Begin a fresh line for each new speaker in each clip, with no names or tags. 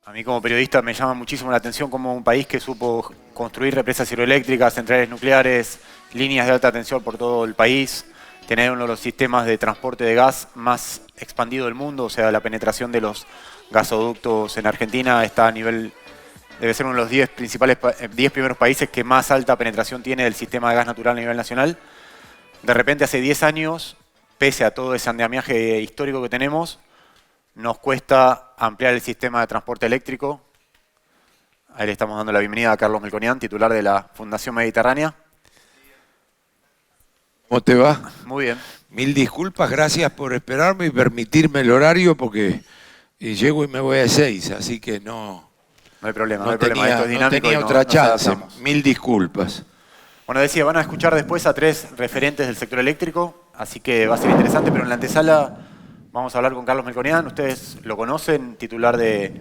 A mí como periodista me llama muchísimo la atención cómo un país que supo construir represas hidroeléctricas, centrales nucleares, líneas de alta tensión por todo el país, tener uno de los sistemas de transporte de gas más expandido del mundo, o sea, la penetración de los gasoductos en Argentina está a nivel, debe ser uno de los 10 principales, 10 primeros países que más alta penetración tiene del sistema de gas natural a nivel nacional. De repente hace 10 años, pese a todo ese andamiaje histórico que tenemos, nos cuesta ampliar el sistema de transporte eléctrico. Ahí le estamos dando la bienvenida a Carlos Melconian, titular de la Fundación Mediterránea.
¿Cómo te va?
Muy bien.
Mil disculpas, gracias por esperarme y permitirme el horario porque llego y me voy a 6, así que no
No hay problema, no hay problema.
tenía,
Esto es
no
dinámico
tenía
y
otra
nos
chance.
adaptamos.
Mil disculpas.
Bueno, decía, van a escuchar después a 3 referentes del sector eléctrico, así que va a ser interesante, pero en la antesala vamos a hablar con Carlos Melconian. Ustedes lo conocen, titular de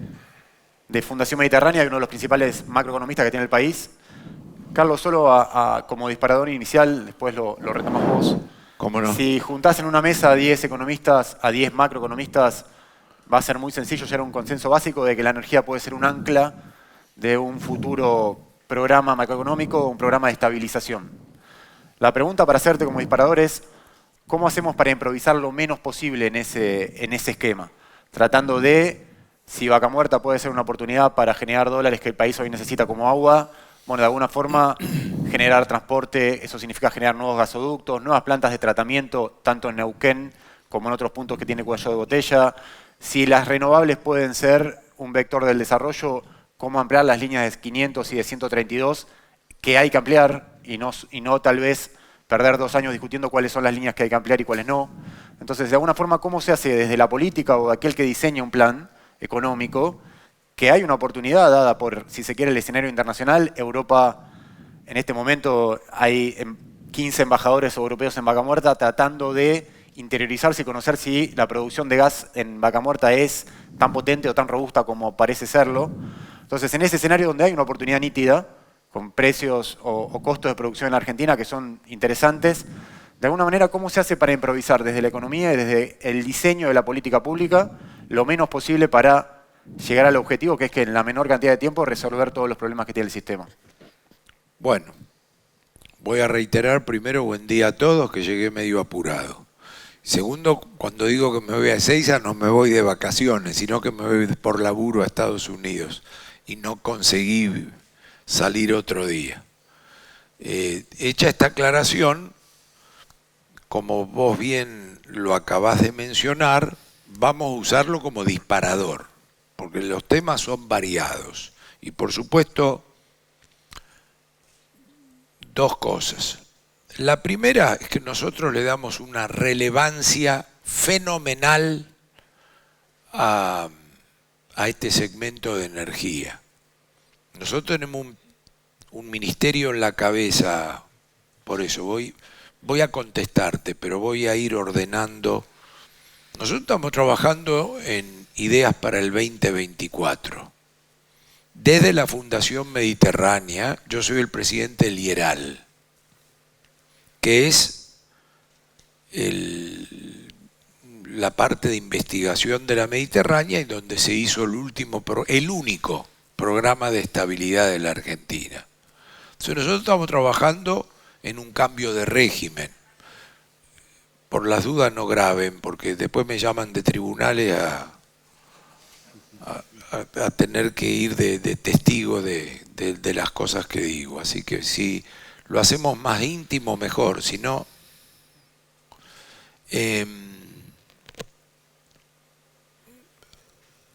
Fundación Mediterránea, uno de los principales macroeconomistas que tiene el país. Carlos, solo como disparador inicial, después lo retomas vos.
¿Cómo no?
Si juntás en una mesa a 10 economistas, a 10 macroeconomistas, va a ser muy sencillo llegar a un consenso básico de que la energía puede ser un ancla de un futuro programa macroeconómico, un programa de estabilización. La pregunta para hacerte como disparador es, ¿cómo hacemos para improvisar lo menos posible en ese esquema? Tratando de, si Vaca Muerta puede ser una oportunidad para generar dólares que el país hoy necesita como agua, bueno, de alguna forma generar transporte, eso significa generar nuevos gasoductos, nuevas plantas de tratamiento, tanto en Neuquén como en otros puntos que tiene cuello de botella. Si las renovables pueden ser un vector del desarrollo, cómo ampliar las líneas de 500 y de 132, que hay que ampliar y no tal vez perder 2 años discutiendo cuáles son las líneas que hay que ampliar y cuáles no. Entonces, de alguna forma, ¿cómo se hace desde la política o aquel que diseña un plan económico que hay una oportunidad dada por, si se quiere, el escenario internacional? Europa, en este momento, hay 15 embajadores europeos en Vaca Muerta tratando de interiorizarse y conocer si la producción de gas en Vaca Muerta es tan potente o tan robusta como parece serlo. Entonces, en ese escenario donde hay una oportunidad nítida, con precios o costos de producción en la Argentina que son interesantes, de alguna manera, ¿cómo se hace para improvisar desde la economía y desde el diseño de la política pública lo menos posible para llegar al objetivo, que es que en la menor cantidad de tiempo resolver todos los problemas que tiene el sistema?
Bueno, voy a reiterar primero buen día a todos, que llegué medio apurado. Segundo, cuando digo que me voy a Ezeiza, no me voy de vacaciones, sino que me voy por laburo a Estados Unidos y no conseguí salir otro día. Hecha esta aclaración, como vos bien lo acabás de mencionar, vamos a usarlo como disparador, porque los temas son variados. Y por supuesto, dos cosas. La primera es que nosotros le damos una relevancia fenomenal a este segmento de energía. Nosotros tenemos un ministerio en la cabeza, por eso voy a contestarte, pero voy a ir ordenando. Nosotros estamos trabajando en ideas para el 2024. Desde la Fundación Mediterránea, yo soy el presidente del IERAL, que es la parte de investigación de la Mediterránea y donde se hizo el único programa de estabilidad de la Argentina. Entonces nosotros estamos trabajando en un cambio de régimen. Por las dudas no graben, porque después me llaman de tribunales a tener que ir de testigo de las cosas que digo. Así que si lo hacemos más íntimo, mejor. Si no,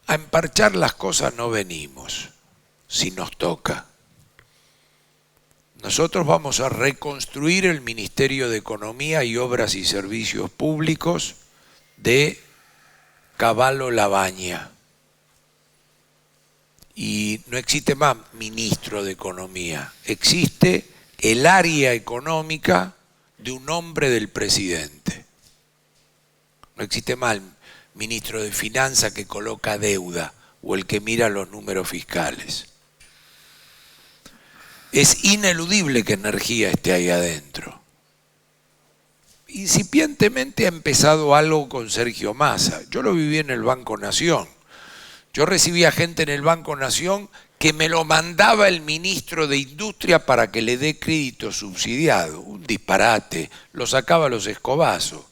a emparchar las cosas no venimos, si nos toca. Nosotros vamos a reconstruir el Ministerio de Economía y Obras y Servicios Públicos de Cavallo Labaña. Y no existe más ministro de Economía, existe el área económica de un hombre del presidente. No existe más el ministro de Finanzas que coloca deuda o el que mira los números fiscales. Es ineludible que energía esté ahí adentro. Incipientemente ha empezado algo con Sergio Massa. Yo lo viví en el Banco Nación. Yo recibía gente en el Banco Nación que me lo mandaba el ministro de Industria para que le dé crédito subsidiado. Un disparate, lo sacaba a los escobazos.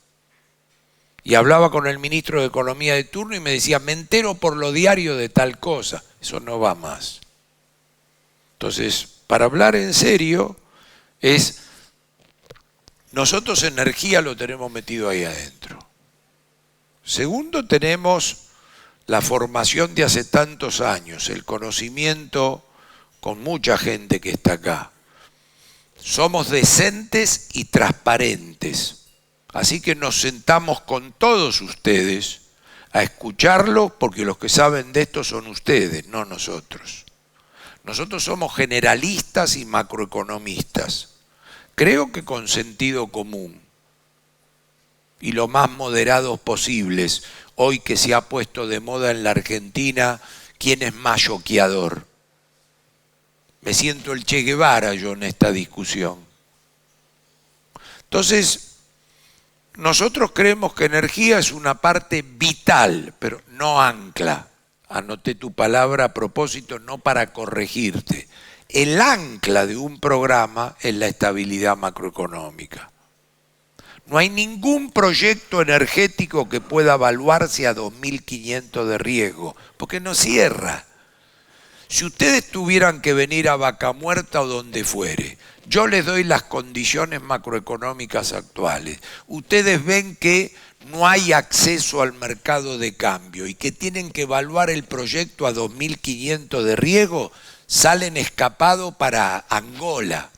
Y hablaba con el ministro de Economía de turno y me decía, me entero por lo diario de tal cosa. Eso no va más. Entonces, para hablar en serio, nosotros energía lo tenemos metido ahí adentro. Segundo, tenemos la formación de hace tantos años, el conocimiento con mucha gente que está acá. Somos decentes y transparentes, así que nos sentamos con todos ustedes a escucharlo, porque los que saben de esto son ustedes, no nosotros. Nosotros somos generalistas y macroeconomistas, creo que con sentido común y lo más moderados posibles. Hoy que se ha puesto de moda en la Argentina, ¿quién es más choqueador? Me siento el Che Guevara yo en esta discusión. Entonces, nosotros creemos que energía es una parte vital, pero no ancla. Anoté tu palabra a propósito, no para corregirte. El ancla de un programa es la estabilidad macroeconómica. No hay ningún proyecto energético que pueda evaluarse a 2.500 de riesgo, porque no cierra. Si ustedes tuvieran que venir a Vaca Muerta o donde fuere, yo les doy las condiciones macroeconómicas actuales. Ustedes ven que no hay acceso al mercado de cambio y que tienen que evaluar el proyecto a 2.500 de riesgo, salen escapados para Angola.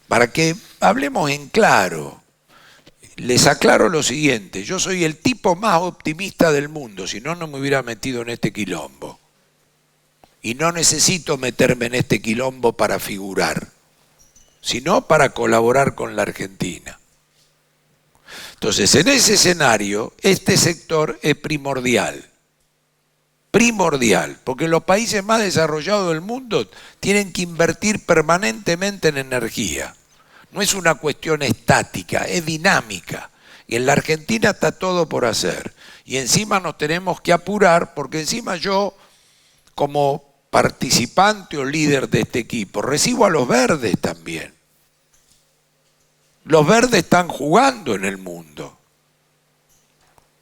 Para que hablemos en claro, les aclaro lo siguiente, yo soy el tipo más optimista del mundo, si no, no me hubiera metido en este quilombo. Y no necesito meterme en este quilombo para figurar, sino para colaborar con la Argentina. Entonces, en ese escenario, este sector es primordial. Primordial, porque los países más desarrollados del mundo tienen que invertir permanentemente en energía. No es una cuestión estática, es dinámica. Y en la Argentina está todo por hacer. Y encima nos tenemos que apurar, porque encima yo, como participante o líder de este equipo, recibo a los verdes también. Los verdes están jugando en el mundo.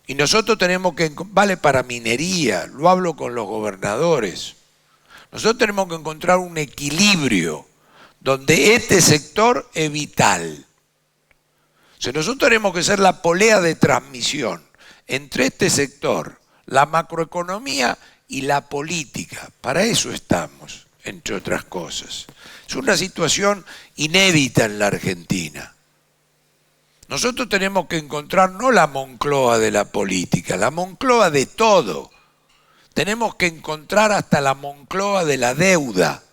Y nosotros tenemos que, vale para minería, lo hablo con los gobernadores, nosotros tenemos que encontrar un equilibrio donde este sector es vital. O sea, nosotros tenemos que ser la polea de transmisión entre este sector, la macroeconomía y la política. Para eso estamos, entre otras cosas. Es una situación inédita en la Argentina. Nosotros tenemos que encontrar no la Moncloa de la política, la Moncloa de todo. Tenemos que encontrar hasta la Moncloa de la deuda,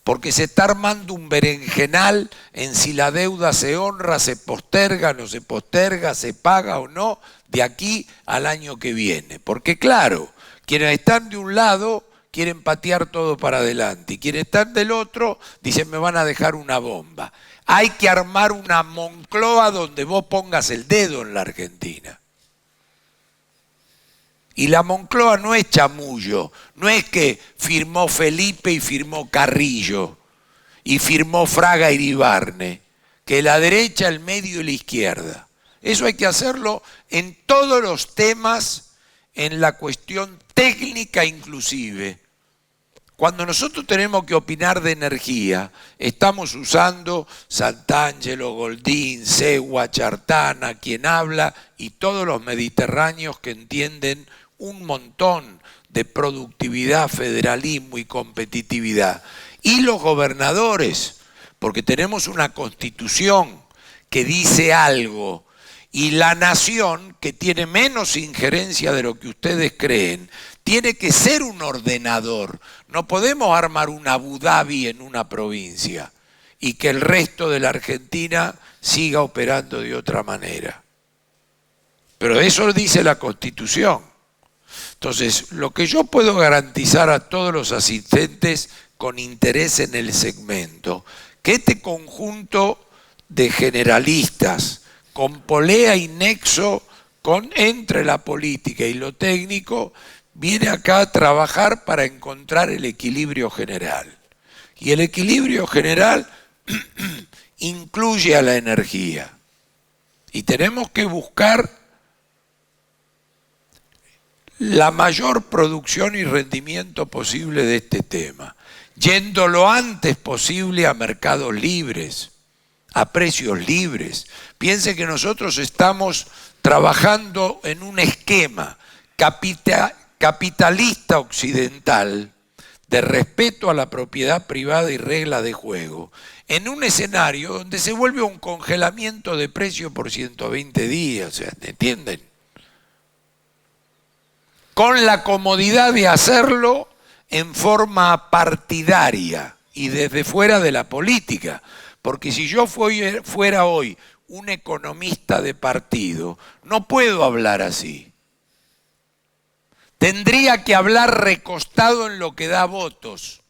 porque se está armando un berenjenal en si la deuda se honra, se posterga, no se posterga, se paga o no, de aquí al año que viene. Porque claro, quienes están de un lado quieren patear todo para adelante y quienes están del otro dicen me van a dejar una bomba. Hay que armar una Moncloa donde vos pongas el dedo en la Argentina. Y la Moncloa no es chamullo, no es que firmó Felipe y firmó Carrillo y firmó Fraga Iribarne, que la derecha, el medio y la izquierda. Eso hay que hacerlo en todos los temas, en la cuestión técnica inclusive. Cuando nosotros tenemos que opinar de energía, estamos usando Sant'Angelo, Goldín, Segua, Chartana, quien habla, y todos los mediterráneos que entienden un montón de productividad, federalismo y competitividad. Y los gobernadores, porque tenemos una constitución que dice algo, y la nación, que tiene menos injerencia de lo que ustedes creen, tiene que ser un ordenador. No podemos armar un Abu Dhabi en una provincia y que el resto de la Argentina siga operando de otra manera. Pero eso dice la Constitución. Entonces, lo que yo puedo garantizar a todos los asistentes con interés en el segmento, que este conjunto de generalistas, con polea y nexo entre la política y lo técnico, viene acá a trabajar para encontrar el equilibrio general. Y el equilibrio general incluye a la energía. Y tenemos que buscar la mayor producción y rendimiento posible de este tema, yendo lo antes posible a mercados libres, a precios libres. Piense que nosotros estamos trabajando en un esquema capitalista occidental de respeto a la propiedad privada y regla de juego, en un escenario donde se vuelve un congelamiento de precio por 120 días, o sea, ¿entienden? Con la comodidad de hacerlo en forma partidaria y desde fuera de la política, porque si yo fuera hoy un economista de partido, no puedo hablar así. Tendría que hablar recostado en lo que da votos.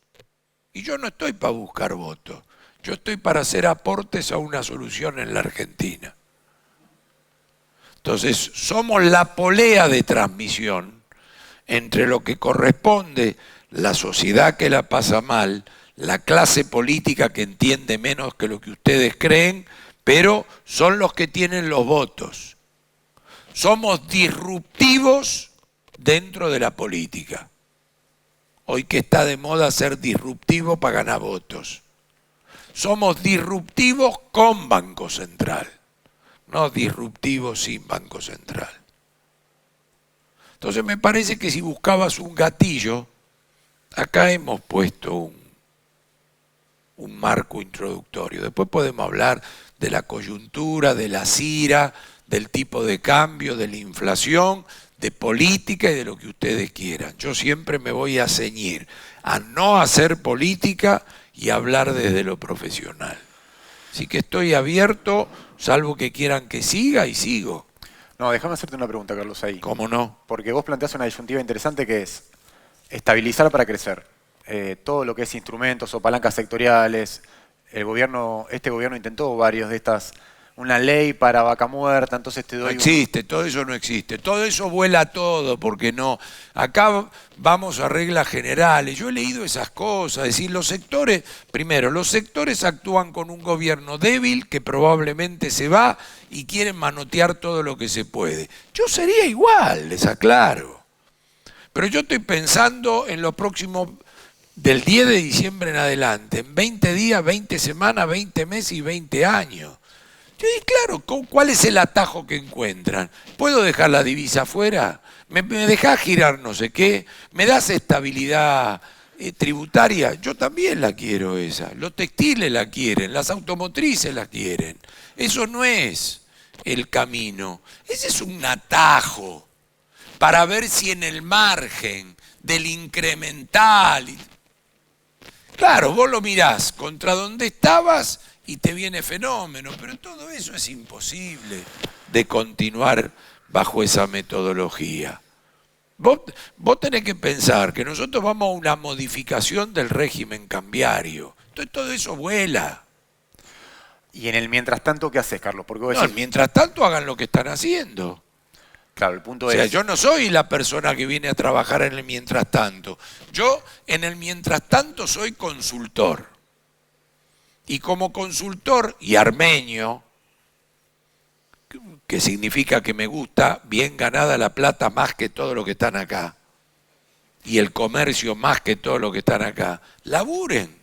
Y yo no estoy para buscar votos. Yo estoy para hacer aportes a una solución en la Argentina. Entonces, somos la polea de transmisión entre lo que corresponde la sociedad que la pasa mal, la clase política que entiende menos que lo que ustedes creen, pero son los que tienen los votos. Somos disruptivos dentro de la política. Hoy que está de moda ser disruptivo para ganar votos. Somos disruptivos con Banco Central, no disruptivos sin Banco Central. Entonces me parece que si buscabas un gatillo, acá hemos puesto un marco introductorio. Después podemos hablar de la coyuntura, de la CIRA, del tipo de cambio, de la inflación, de política y de lo que ustedes quieran. Yo siempre me voy a ceñir a no hacer política y hablar desde lo profesional. Así que estoy abierto, salvo que quieran que siga, y sigo.
No, déjame hacerte una pregunta, Carlos, ahí.
¿Cómo no?
Porque vos planteás una disyuntiva interesante que es estabilizar para crecer. Todo lo que es instrumentos o palancas sectoriales, este gobierno intentó varios de estas, una ley para vaca muerta, entonces te doy...
No existe, todo eso no existe. Todo eso vuela todo, porque no. Acá vamos a reglas generales. Yo he leído esas cosas, es decir, los sectores, primero, los sectores actúan con un gobierno débil que probablemente se va y quieren manotear todo lo que se puede. Yo sería igual, les aclaro. Pero yo estoy pensando en los próximos, del 10 de diciembre en adelante, en 20 días, 20 semanas, 20 meses y 20 años. Y claro, ¿cuál es el atajo que encuentran? ¿Puedo dejar la divisa afuera? ¿Me dejás girar no sé qué? ¿Me das estabilidad tributaria? Yo también la quiero esa. Los textiles la quieren, las automotrices la quieren. Eso no es el camino. Ese es un atajo para ver si en el margen del incremental... Claro, vos lo mirás contra donde estabas y te viene fenómeno, pero todo eso es imposible de continuar bajo esa metodología. Vos tenés que pensar que nosotros vamos a una modificación del régimen cambiario. Entonces todo eso vuela.
Y en el mientras tanto, ¿qué haces, Carlos? Porque vos
No,
decís,
mientras tanto hagan lo que están haciendo.
claro, el punto
O sea,
es...
yo no soy la persona que viene a trabajar en el mientras tanto. Yo en el mientras tanto soy consultor. Y como consultor y armenio, que significa que me gusta bien ganada la plata más que todo lo que están acá, y el comercio más que todo lo que están acá, laburen.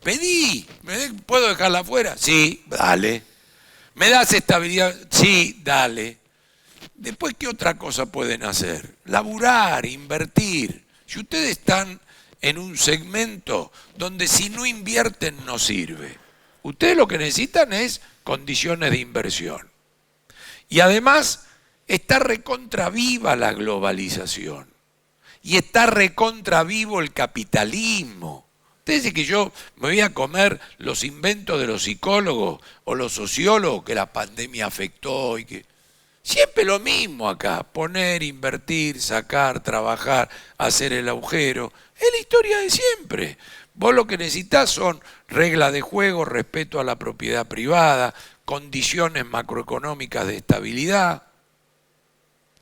Pedí, ¿puedo dejarla afuera? Sí, dale. ¿Me das estabilidad? Sí, dale. Después, ¿qué otra cosa pueden hacer? Laburar, invertir. Si ustedes están en un segmento donde si no invierten no sirve, ustedes lo que necesitan es condiciones de inversión. Y además está recontra viva la globalización y está recontra vivo el capitalismo. Ustedes dicen que yo me voy a comer los inventos de los psicólogos o los sociólogos que la pandemia afectó y que... Siempre lo mismo acá, poner, invertir, sacar, trabajar, hacer el agujero. Es la historia de siempre. Vos lo que necesitas son reglas de juego, respeto a la propiedad privada, condiciones macroeconómicas de estabilidad.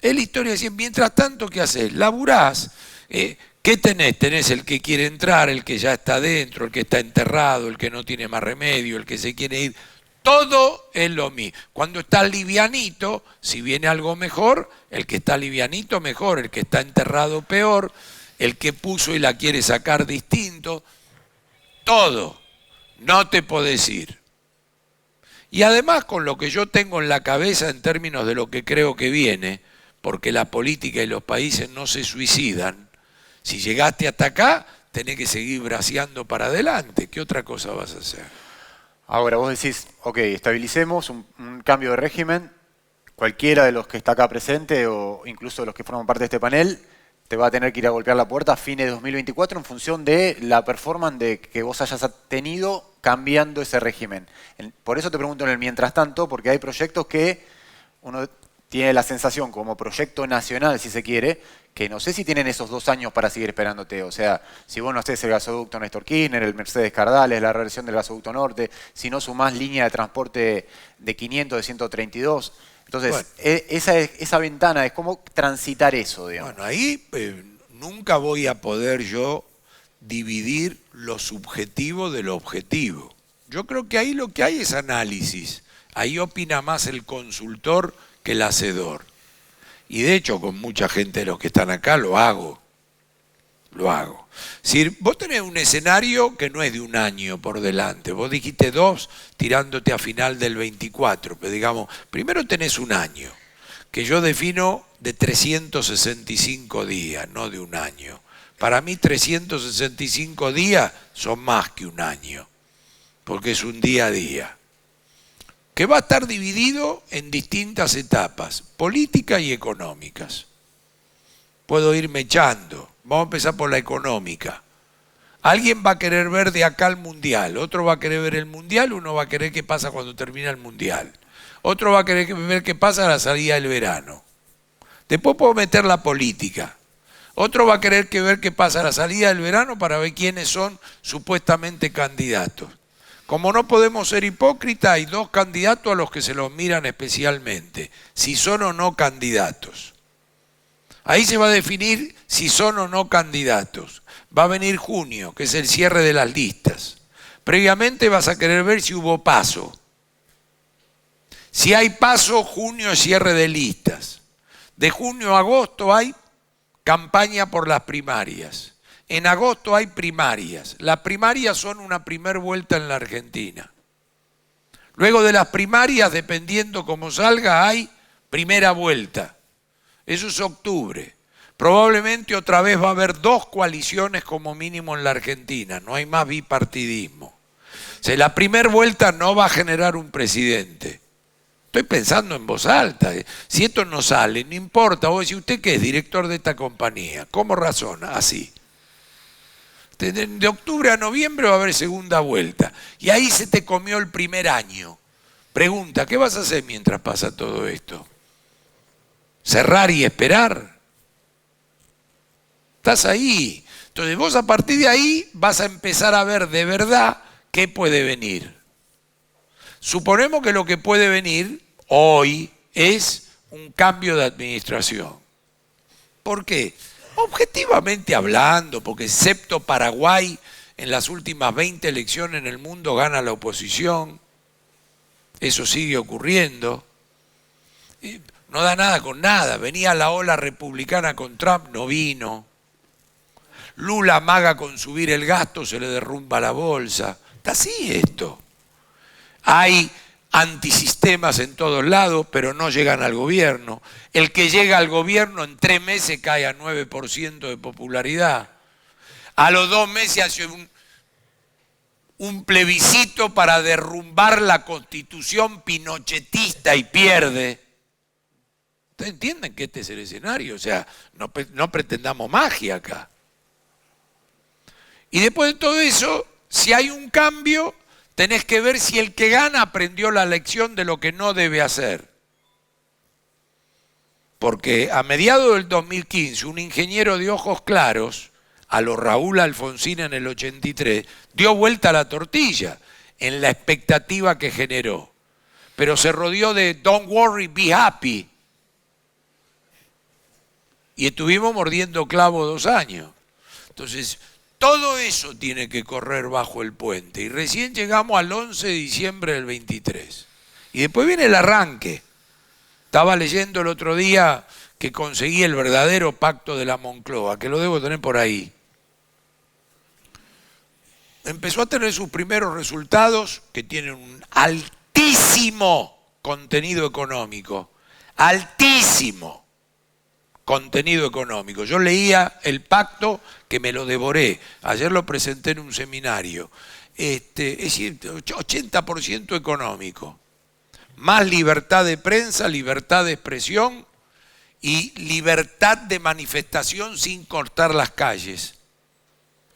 Es la historia de siempre. Mientras tanto, ¿qué haces? Laburás. ¿Qué tenés? Tenés el que quiere entrar, el que ya está dentro, el que está enterrado, el que no tiene más remedio, el que se quiere ir. Todo es lo mismo. Cuando está livianito, si viene algo mejor, el que está livianito mejor, el que está enterrado peor, el que puso y la quiere sacar distinto. Todo. No te podés ir. Y además con lo que yo tengo en la cabeza en términos de lo que creo que viene, porque la política y los países no se suicidan, si llegaste hasta acá, tenés que seguir braceando para adelante. ¿Qué otra cosa vas a hacer?
Ahora vos decís, ok, estabilicemos un cambio de régimen, cualquiera de los que está acá presente o incluso de los que forman parte de este panel, te va a tener que ir a golpear la puerta a fines de 2024 en función de la performance que vos hayas tenido cambiando ese régimen. Por eso te pregunto en el mientras tanto, porque hay proyectos que uno tiene la sensación como proyecto nacional, si se quiere, que no sé si tienen esos 2 años para seguir esperándote. O sea, si vos no haces el gasoducto Néstor Kirchner, el Mercedes Cardales, la reversión del gasoducto norte, si no sumás línea de transporte de 500, de 132. Entonces, bueno, esa ventana es cómo transitar eso, digamos.
Bueno, ahí nunca voy a poder yo dividir lo subjetivo de lo objetivo. Yo creo que ahí lo que hay es análisis. Ahí opina más el consultor que el hacedor. Y de hecho, con mucha gente de los que están acá lo hago. Lo hago. Es decir, vos tenés un escenario que no es de un año por delante. Vos dijiste 2 tirándote a final del 24. Pero digamos, primero tenés un año, que yo defino de 365 días, no de un año. Para mí 365 días son más que un año, porque es un día a día, que va a estar dividido en distintas etapas, políticas y económicas. Puedo irme echando. Vamos a empezar por la económica. Alguien va a querer ver de acá el Mundial, otro va a querer ver el Mundial, uno va a querer qué pasa cuando termina el Mundial. Otro va a querer ver qué pasa a la salida del verano. Después puedo meter la política. Otro va a querer ver qué pasa a la salida del verano para ver quiénes son supuestamente candidatos. Como no podemos ser hipócritas, hay 2 candidatos a los que se los miran especialmente, si son o no candidatos. Ahí se va a definir si son o no candidatos. Va a venir junio, que es el cierre de las listas. Previamente vas a querer ver si hubo paso. Si hay paso, junio es cierre de listas. De junio a agosto hay campaña por las primarias. En agosto hay primarias. Las primarias son una primer vuelta en la Argentina. Luego de las primarias, dependiendo cómo salga, hay primera vuelta. Eso es octubre. Probablemente otra vez va a haber 2 coaliciones como mínimo en la Argentina. No hay más bipartidismo. O sea, la primera vuelta no va a generar un presidente. Estoy pensando en voz alta. Si esto no sale, no importa. Vos decís, ¿usted qué es director de esta compañía? ¿Cómo razona? Así. De octubre a noviembre va a haber segunda vuelta. Y ahí se te comió el primer año. Pregunta, ¿qué vas a hacer mientras pasa todo esto? ¿Cerrar y esperar? Estás ahí. Entonces vos a partir de ahí vas a empezar a ver de verdad qué puede venir. Suponemos que lo que puede venir hoy es un cambio de administración. ¿Por qué? Objetivamente hablando, porque excepto Paraguay, en las últimas 20 elecciones en el mundo gana la oposición. Eso sigue ocurriendo. No da nada con nada. Venía la ola republicana con Trump, no vino. Lula amaga con subir el gasto, se le derrumba la bolsa. Está así esto. Hay antisistemas en todos lados, pero no llegan al gobierno. El que llega al gobierno en 3 meses cae a 9% de popularidad. A los 2 meses hace un plebiscito para derrumbar la constitución pinochetista y pierde. ¿Ustedes entienden que este es el escenario? O sea, no pretendamos magia acá. Y después de todo eso, si hay un cambio, tenés que ver si el que gana aprendió la lección de lo que no debe hacer. Porque a mediados del 2015, un ingeniero de ojos claros, a lo Raúl Alfonsín en el 83, dio vuelta a la tortilla en la expectativa que generó. Pero se rodeó de don't worry, be happy. Y estuvimos mordiendo clavo 2 años. Entonces, todo eso tiene que correr bajo el puente. Y recién llegamos al 11 de diciembre del 23. Y después viene el arranque. Estaba leyendo el otro día que conseguí el verdadero pacto de la Moncloa, que lo debo tener por ahí. Empezó a tener sus primeros resultados, que tienen un altísimo contenido económico. Altísimo contenido económico. Yo leía el pacto que me lo devoré. Ayer lo presenté en un seminario. Es decir, 80% económico. Más libertad de prensa, libertad de expresión y libertad de manifestación sin cortar las calles.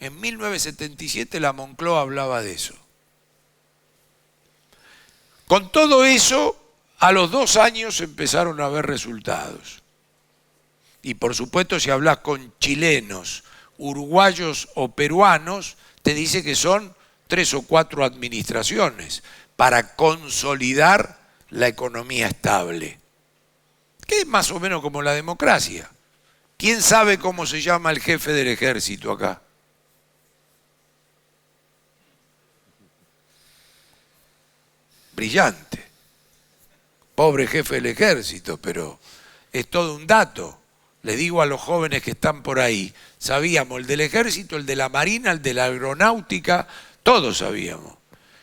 En 1977 la Moncloa hablaba de eso. Con todo eso, a los 2 años empezaron a haber resultados. Y por supuesto, si hablas con chilenos, uruguayos o peruanos, te dice que son 3 o 4 administraciones para consolidar la economía estable, que es más o menos como la democracia. ¿Quién sabe cómo se llama el jefe del ejército acá? Brillante. Pobre jefe del ejército, pero es todo un dato. Le digo a los jóvenes que están por ahí, sabíamos el del ejército, el de la marina, el de la aeronáutica, todos sabíamos.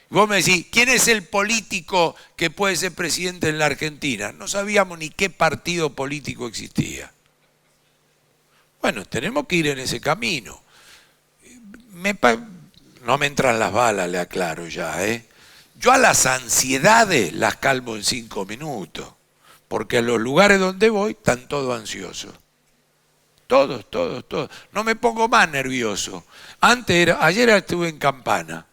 Vos me decís, ¿quién es el político que puede ser presidente en la Argentina? No sabíamos ni qué partido político existía. Bueno, tenemos que ir en ese camino. No me entran las balas, le aclaro ya, ¿eh? Yo a las ansiedades las calmo en 5 minutos, porque a los lugares donde voy están todos ansiosos. Todos. No me pongo más nervioso. Ayer estuve en Campana.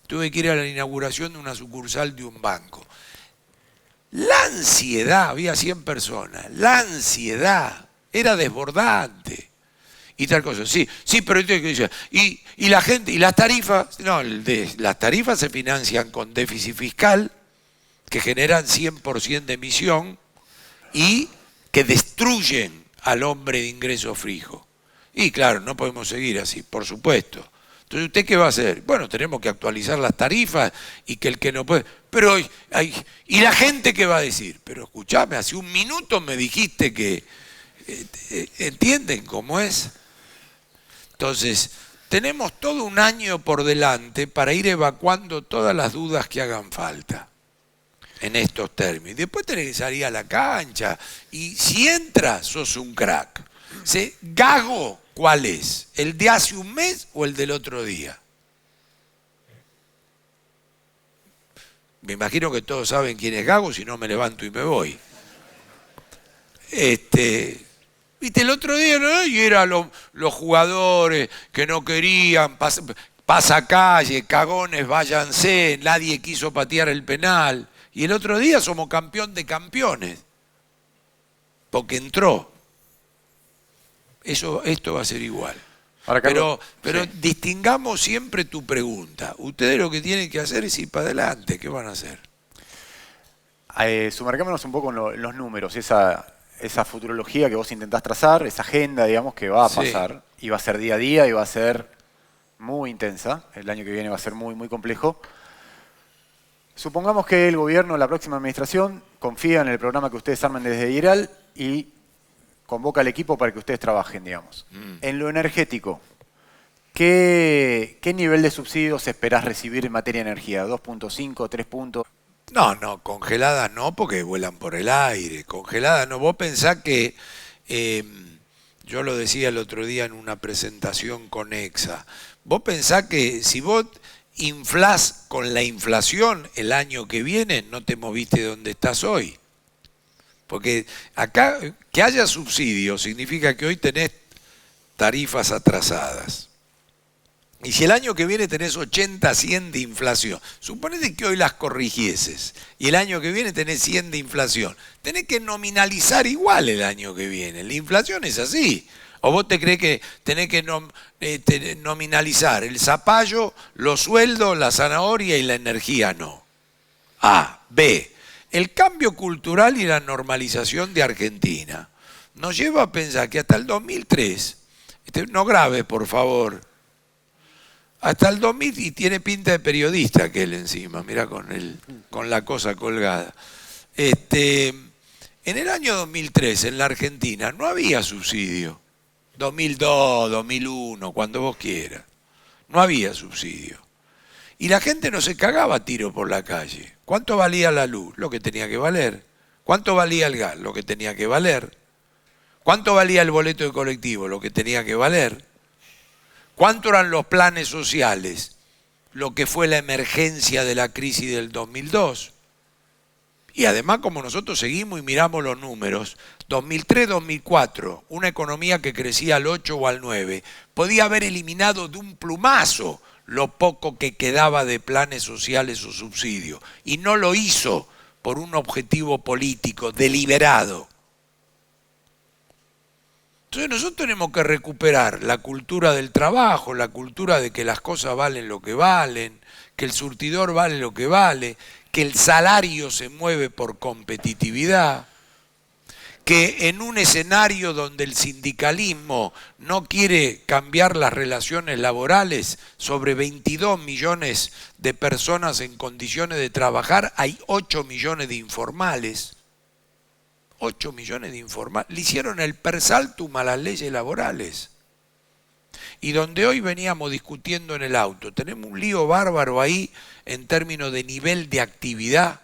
Tuve que ir a la inauguración de una sucursal de un banco. La ansiedad, había 100 personas, la ansiedad era desbordante. Y tal cosa, sí, pero y la gente, y las tarifas, no, las tarifas se financian con déficit fiscal, que generan 100% de emisión y que destruyen al hombre de ingreso fijo. Y claro, no podemos seguir así, por supuesto. Entonces, ¿usted qué va a hacer? Bueno, tenemos que actualizar las tarifas y que el que no puede... Pero, ¿y la gente qué va a decir? Pero escuchame, hace 1 minuto me dijiste que... ¿Entienden cómo es? Entonces, tenemos todo un año por delante para ir evacuando todas las dudas que hagan falta en estos términos. Después tenés que salir a la cancha y si entras, sos un crack. Gago, ¿cuál es? ¿El de hace 1 mes o el del otro día? Me imagino que todos saben quién es Gago, si no me levanto y me voy. Viste, el otro día, ¿no? Y eran los jugadores que no querían, pasacalle, cagones, váyanse, nadie quiso patear el penal. Y el otro día somos campeón de campeones, porque entró. Esto va a ser igual. Ahora, Carlos, pero sí, distingamos siempre tu pregunta. Ustedes lo que tienen que hacer es ir para adelante. ¿Qué van a hacer?
Sumergámonos un poco en los números, esa futurología que vos intentás trazar, esa agenda, digamos, que va a pasar, sí, y va a ser día a día y va a ser muy intensa. El año que viene va a ser muy, muy complejo. Supongamos que el gobierno, la próxima administración, confía en el programa que ustedes armen desde IRAL y convoca al equipo para que ustedes trabajen, digamos. En lo energético, ¿qué nivel de subsidios esperás recibir en materia de energía? ¿2.5, 3 puntos?
No, congeladas no, porque vuelan por el aire. Congeladas no. Vos pensás que, yo lo decía el otro día en una presentación con EXA, vos pensás que si vos inflás con la inflación el año que viene, no te moviste de donde estás hoy. Porque acá, que haya subsidios significa que hoy tenés tarifas atrasadas. Y si el año que viene tenés 80, 100 de inflación, suponete que hoy las corrigieses y el año que viene tenés 100 de inflación, tenés que nominalizar igual el año que viene. La inflación es así. ¿O vos te crees que tenés que nominalizar el zapallo, los sueldos, la zanahoria y la energía? No. A. B. El cambio cultural y la normalización de Argentina, nos lleva a pensar que hasta el 2003, no grabe por favor, hasta el 2000, y tiene pinta de periodista aquel encima, mira con la cosa colgada. En el año 2003 en la Argentina no había subsidio. 2002, 2001, cuando vos quieras. No había subsidio. Y la gente no se cagaba a tiro por la calle. ¿Cuánto valía la luz? Lo que tenía que valer. ¿Cuánto valía el gas? Lo que tenía que valer. ¿Cuánto valía el boleto de colectivo? Lo que tenía que valer. ¿Cuánto eran los planes sociales? Lo que fue la emergencia de la crisis del 2002. Y además, como nosotros seguimos y miramos los números, 2003-2004, una economía que crecía al 8 o al 9, podía haber eliminado de un plumazo lo poco que quedaba de planes sociales o subsidios. Y no lo hizo por un objetivo político deliberado. Entonces nosotros tenemos que recuperar la cultura del trabajo, la cultura de que las cosas valen lo que valen, que el surtidor vale lo que vale, que el salario se mueve por competitividad, que en un escenario donde el sindicalismo no quiere cambiar las relaciones laborales, sobre 22 millones de personas en condiciones de trabajar, hay 8 millones de informales. 8 millones de informales. Le hicieron el persaltum a las leyes laborales. Y donde hoy veníamos discutiendo en el auto, tenemos un lío bárbaro ahí en términos de nivel de actividad,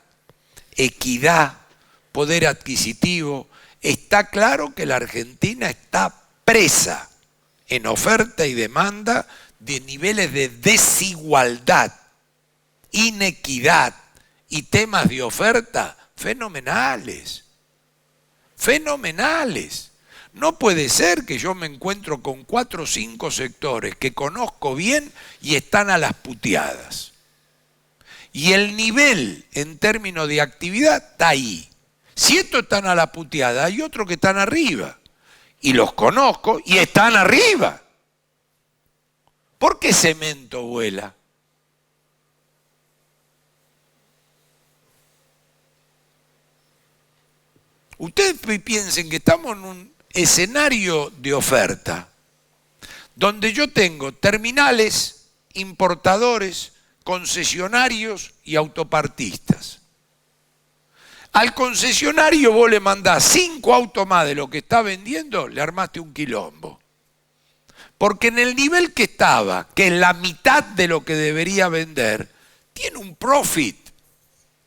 equidad, poder adquisitivo. Está claro que la Argentina está presa en oferta y demanda de niveles de desigualdad, inequidad y temas de oferta fenomenales. Fenomenales. No puede ser que yo me encuentro con 4 o 5 sectores que conozco bien y están a las puteadas. Y el nivel en términos de actividad está ahí. Si estos están a la puteada, hay otros que están arriba. Y los conozco y están arriba. ¿Por qué cemento vuela? Ustedes piensen que estamos en un escenario de oferta, donde yo tengo terminales, importadores, concesionarios y autopartistas. Al concesionario vos le mandás 5 autos más de lo que está vendiendo, le armaste un quilombo. Porque en el nivel que estaba, que es la mitad de lo que debería vender, tiene un profit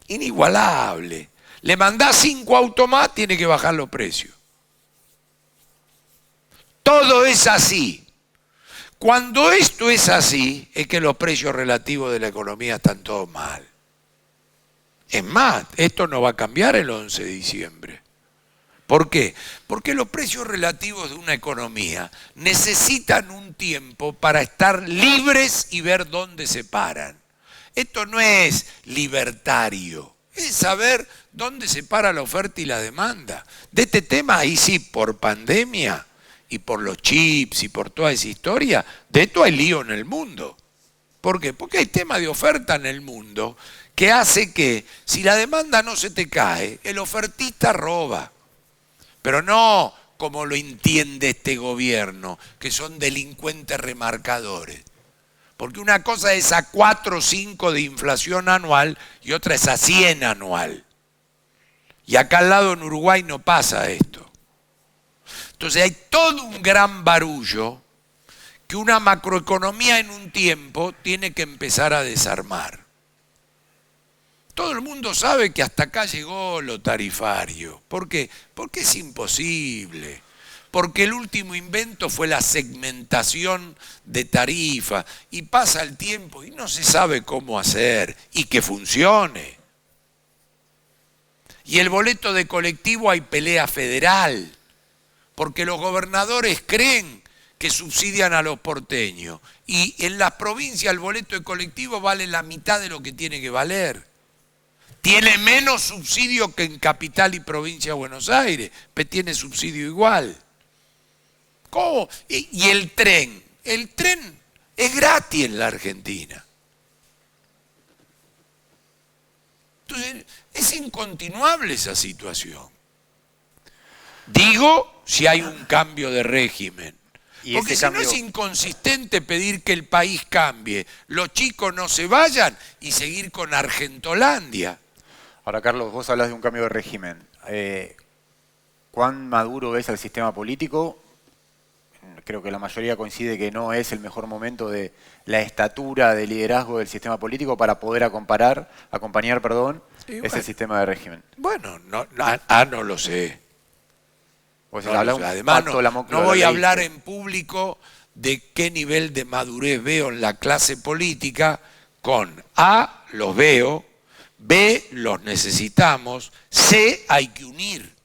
inigualable. Le mandás 5 autos más, tiene que bajar los precios. Todo es así. Cuando esto es así, es que los precios relativos de la economía están todos mal. Es más, esto no va a cambiar el 11 de diciembre. ¿Por qué? Porque los precios relativos de una economía necesitan un tiempo para estar libres y ver dónde se paran. Esto no es libertario. Es saber dónde se para la oferta y la demanda. De este tema, ahí sí, por pandemia y por los chips y por toda esa historia, de esto hay lío en el mundo. ¿Por qué? Porque hay tema de oferta en el mundo que hace que, si la demanda no se te cae, el ofertista roba. Pero no como lo entiende este gobierno, que son delincuentes remarcadores. Porque una cosa es a 4 o 5 de inflación anual y otra es a 100 anual. Y acá al lado en Uruguay no pasa esto. Entonces hay todo un gran barullo que una macroeconomía en un tiempo tiene que empezar a desarmar. Todo el mundo sabe que hasta acá llegó lo tarifario. ¿Por qué? Porque es imposible. Porque el último invento fue la segmentación de tarifa y pasa el tiempo y no se sabe cómo hacer y que funcione. Y el boleto de colectivo hay pelea federal, porque los gobernadores creen que subsidian a los porteños y en las provincias el boleto de colectivo vale la mitad de lo que tiene que valer. Tiene menos subsidio que en Capital y Provincia de Buenos Aires, pero tiene subsidio igual. ¿Cómo? Y el tren es gratis en la Argentina. Entonces, es incontinuable esa situación. Digo, si hay un cambio de régimen.
Y
Porque
ese
si no
cambio,
es inconsistente pedir que el país cambie, los chicos no se vayan y seguir con Argentolandia.
ahora Carlos, vos hablas de un cambio de régimen. ¿Cuán maduro ves al sistema político? Creo que la mayoría coincide que no es el mejor momento de la estatura de liderazgo del sistema político para poder acompañar,
Sí,
ese sistema de régimen.
Bueno, no lo sé.
Pues
No lo
habla
sé.
un
Además,
pacto de la Moncloa,
no voy
¿lo
a hablar
leíste?
en público de qué nivel de madurez veo en la clase política con A, los veo, B, los necesitamos, C, hay que unir.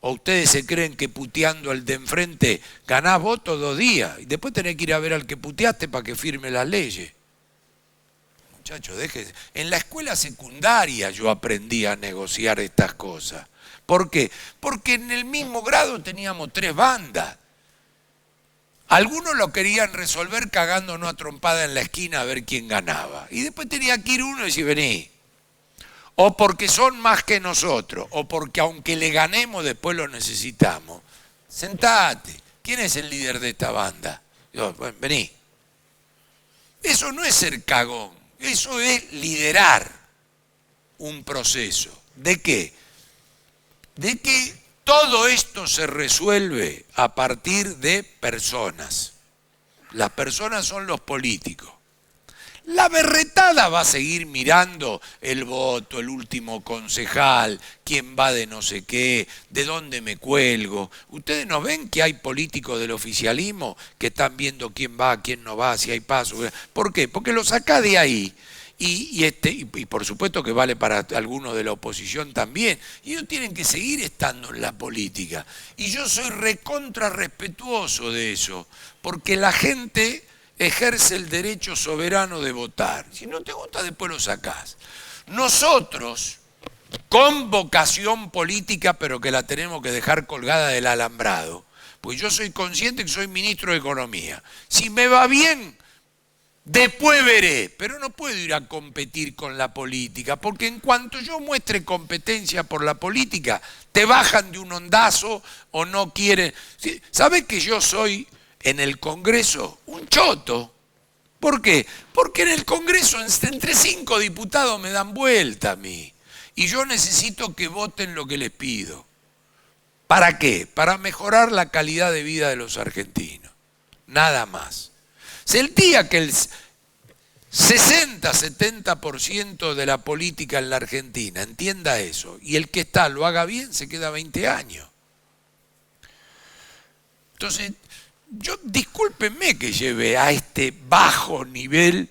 ¿O ustedes se creen que puteando al de enfrente ganás votos 2 días y después tenés que ir a ver al que puteaste para que firme las leyes? Muchachos, déjense. En la escuela secundaria yo aprendí a negociar estas cosas. ¿Por qué? Porque en el mismo grado teníamos 3 bandas. Algunos lo querían resolver cagándonos a trompada en la esquina a ver quién ganaba. Y después tenía que ir uno y decir, vení. O porque son más que nosotros, o porque aunque le ganemos después lo necesitamos. Sentate. ¿Quién es el líder de esta banda? Yo, bueno, vení. Eso no es ser cagón, eso es liderar un proceso. ¿De qué? De que todo esto se resuelve a partir de personas. Las personas son los políticos. La berretada va a seguir mirando el voto, el último concejal, quién va de no sé qué, de dónde me cuelgo. ¿Ustedes no ven que hay políticos del oficialismo que están viendo quién va, quién no va, si hay paso? ¿Por qué? Porque lo sacá de ahí. Y por supuesto que vale para algunos de la oposición también. Y ellos tienen que seguir estando en la política. Y yo soy recontra respetuoso de eso, porque la gente ejerce el derecho soberano de votar. Si no te gusta, después lo sacás. Nosotros, con vocación política, pero que la tenemos que dejar colgada del alambrado, pues yo soy consciente que soy ministro de Economía. Si me va bien, después veré, pero no puedo ir a competir con la política, porque en cuanto yo muestre competencia por la política, te bajan de un ondazo o no quieren. ¿Sabés que yo soy en el Congreso un choto? ¿Por qué? Porque en el Congreso entre 5 diputados me dan vuelta a mí. Y yo necesito que voten lo que les pido. ¿Para qué? Para mejorar la calidad de vida de los argentinos. Nada más. Si el día que el 60-70% de la política en la Argentina entienda eso, y el que está lo haga bien, se queda 20 años. Entonces, discúlpenme que lleve a este bajo nivel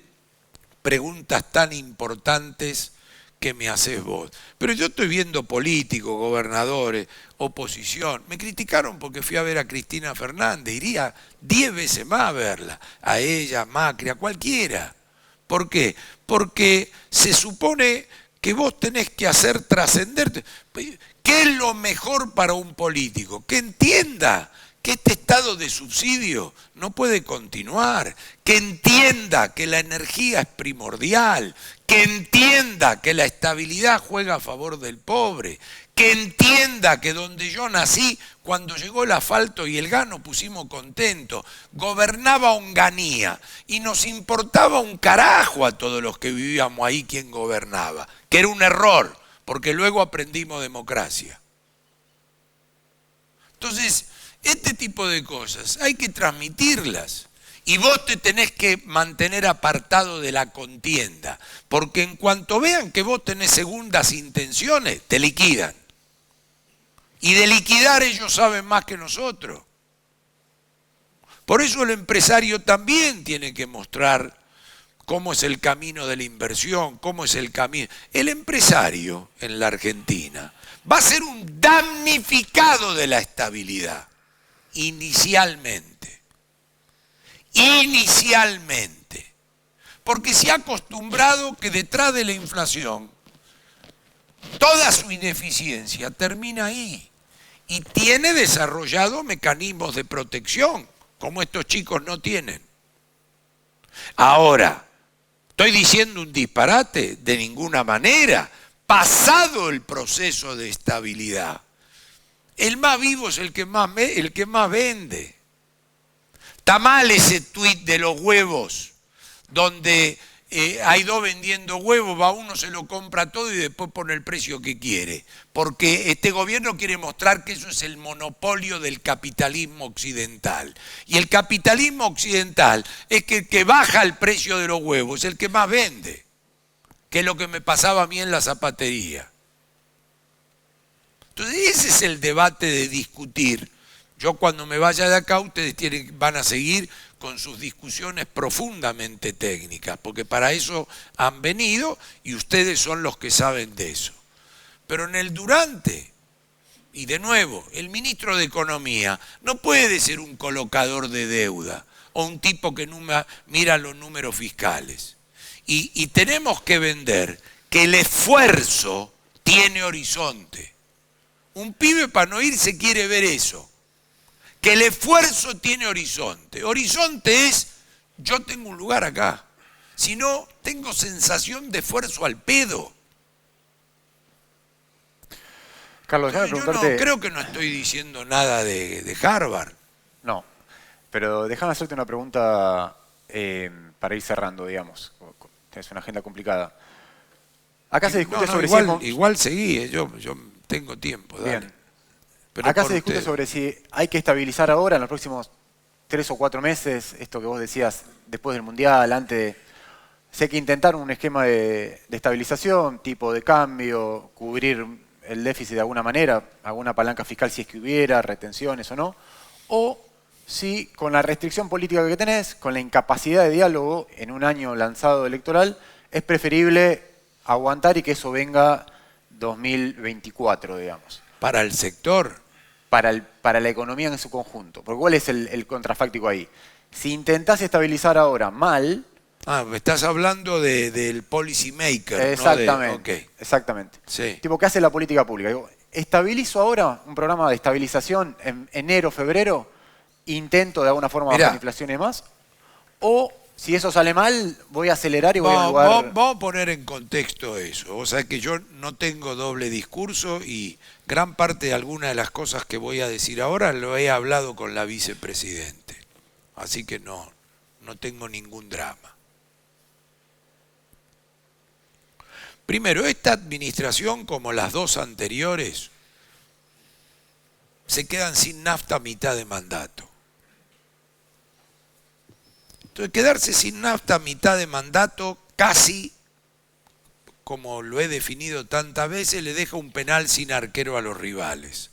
preguntas tan importantes que me haces vos. Pero yo estoy viendo políticos, gobernadores, oposición. Me criticaron porque fui a ver a Cristina Fernández. Iría 10 veces más a verla. A ella, a Macri, a cualquiera. ¿Por qué? Porque se supone que vos tenés que hacer trascender. ¿Qué es lo mejor para un político? Que entienda que este estado de subsidio no puede continuar, que entienda que la energía es primordial, que entienda que la estabilidad juega a favor del pobre, que entienda que donde yo nací, cuando llegó el asfalto y el gas nos pusimos contentos, gobernaba Onganía y nos importaba un carajo a todos los que vivíamos ahí quién gobernaba, que era un error, porque luego aprendimos democracia. Entonces, este tipo de cosas hay que transmitirlas y vos te tenés que mantener apartado de la contienda, porque en cuanto vean que vos tenés segundas intenciones, te liquidan. Y de liquidar ellos saben más que nosotros. Por eso el empresario también tiene que mostrar cómo es el camino de la inversión, cómo es el camino. El empresario en la Argentina va a ser un damnificado de la estabilidad. Inicialmente. Porque se ha acostumbrado que detrás de la inflación toda su ineficiencia termina ahí y tiene desarrollado mecanismos de protección como estos chicos no tienen. Ahora, ¿estoy diciendo un disparate? De ninguna manera. Pasado el proceso de estabilidad, El más vivo es el que más vende. Está mal ese tuit de los huevos, donde hay dos vendiendo huevos, va uno, se lo compra todo y después pone el precio que quiere. Porque este gobierno quiere mostrar que eso es el monopolio del capitalismo occidental. Y el capitalismo occidental es que el que baja el precio de los huevos es el que más vende, que es lo que me pasaba a mí en la zapatería. Entonces ese es el debate de discutir. Yo cuando me vaya de acá, ustedes van a seguir con sus discusiones profundamente técnicas, porque para eso han venido y ustedes son los que saben de eso. Pero en el durante, y de nuevo, el ministro de Economía no puede ser un colocador de deuda o un tipo que mira los números fiscales. Y tenemos que vender que el esfuerzo tiene horizonte. Un pibe para no irse quiere ver eso. Que el esfuerzo tiene horizonte. Horizonte es, yo tengo un lugar acá. Si no, tengo sensación de esfuerzo al pedo.
Carlos, déjame preguntarte...
Yo creo que no estoy diciendo nada de Harvard.
No, pero déjame hacerte una pregunta para ir cerrando, digamos. Tienes una agenda complicada. Acá se discute sobre si...
Igual seguí, yo tengo tiempo, dale.
Bien. Pero acá se discute sobre si hay que estabilizar ahora, en los próximos 3 o 4 meses, esto que vos decías, después del Mundial, antes, si hay que intentar un esquema de estabilización, tipo de cambio, cubrir el déficit de alguna manera, alguna palanca fiscal si es que hubiera, retenciones o no, o si con la restricción política que tenés, con la incapacidad de diálogo en un año lanzado electoral, es preferible aguantar y que eso venga 2024, digamos.
¿Para el sector?
Para la economía en su conjunto. Porque ¿cuál es el contrafáctico ahí? Si intentás estabilizar ahora mal...
me estás hablando del policy maker.
Exactamente.
¿No? Okay.
Exactamente.
Sí.
Tipo, ¿qué hace la política pública? Digo, estabilizo ahora un programa de estabilización en enero, febrero, intento de alguna forma bajar la inflación y demás, o si eso sale mal, voy a acelerar y voy a lugar...
Vamos a poner en contexto eso. O sea que yo no tengo doble discurso y gran parte de algunas de las cosas que voy a decir ahora lo he hablado con la vicepresidente. Así que no tengo ningún drama. Primero, esta administración, como las dos anteriores, se quedan sin nafta a mitad de mandato. Entonces, quedarse sin nafta a mitad de mandato, casi, como lo he definido tantas veces, le deja un penal sin arquero a los rivales.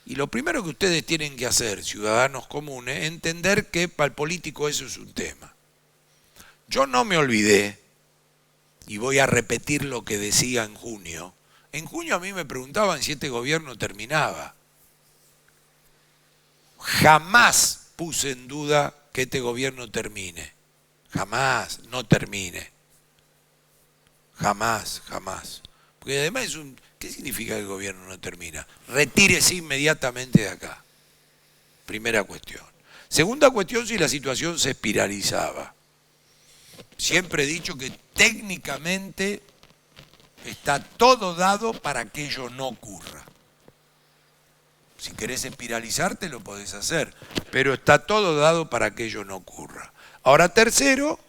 Y lo primero que ustedes tienen que hacer, ciudadanos comunes, es entender que para el político eso es un tema. Yo no me olvidé, y voy a repetir lo que decía en junio. En junio a mí me preguntaban si este gobierno terminaba. Jamás puse en duda que este gobierno termine. Jamás, no termine. Jamás, jamás. Porque además ¿qué significa que el gobierno no termina? Retírese inmediatamente de acá. Primera cuestión. Segunda cuestión, si la situación se espiralizaba. Siempre he dicho que técnicamente está todo dado para que ello no ocurra. Si querés espiralizarte lo podés hacer, pero está todo dado para que ello no ocurra. Ahora, tercero,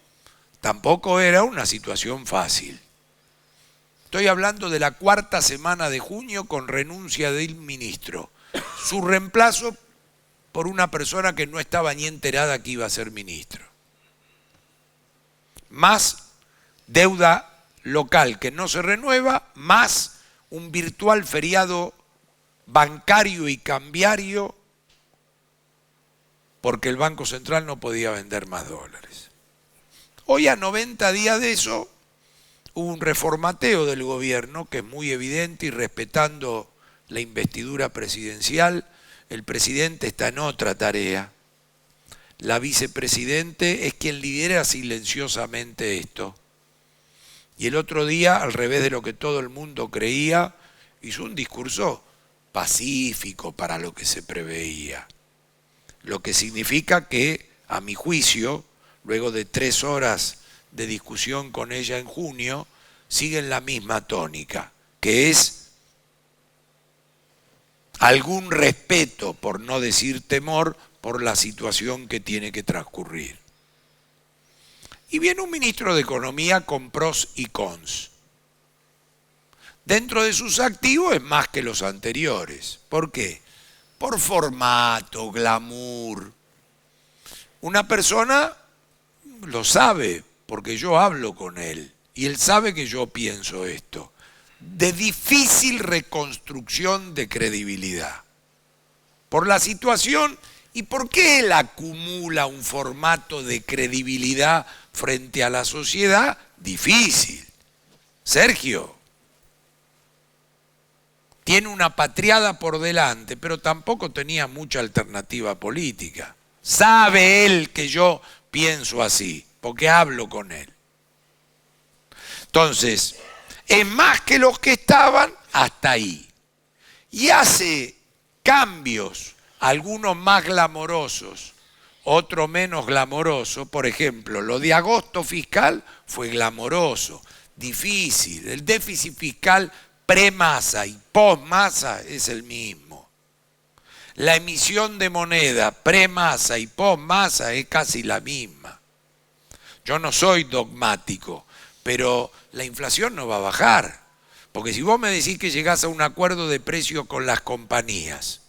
tampoco era una situación fácil. Estoy hablando de la 4ª semana de junio con renuncia del ministro. Su reemplazo por una persona que no estaba ni enterada que iba a ser ministro. Más deuda local que no se renueva, más un virtual feriado bancario y cambiario porque el Banco Central no podía vender más dólares. Hoy, a 90 días de eso, hubo un reformateo del gobierno que es muy evidente y respetando la investidura presidencial, el presidente está en otra tarea. La vicepresidente es quien lidera silenciosamente esto. Y el otro día, al revés de lo que todo el mundo creía, hizo un discurso pacífico para lo que se preveía. Lo que significa que, a mi juicio, luego de 3 horas de discusión con ella en junio, sigue en la misma tónica, que es algún respeto, por no decir temor, por la situación que tiene que transcurrir. Y viene un ministro de Economía con pros y cons. Dentro de sus activos es más que los anteriores. ¿Por qué? Por formato, glamour. Una persona lo sabe, porque yo hablo con él, y él sabe que yo pienso esto, de difícil reconstrucción de credibilidad. Por la situación, ¿y por qué él acumula un formato de credibilidad frente a la sociedad? Difícil. Sergio tiene una patriada por delante, pero tampoco tenía mucha alternativa política. Sabe él que yo pienso así, porque hablo con él. Entonces, es más que los que estaban hasta ahí. Y hace cambios, algunos más glamorosos, otros menos glamorosos. Por ejemplo, lo de agosto fiscal fue glamoroso, difícil. El déficit fiscal pre-Massa y post-Massa es el mismo. La emisión de moneda pre-Massa y post-Massa es casi la misma. Yo no soy dogmático, pero la inflación no va a bajar. Porque si vos me decís que llegás a un acuerdo de precio con las compañías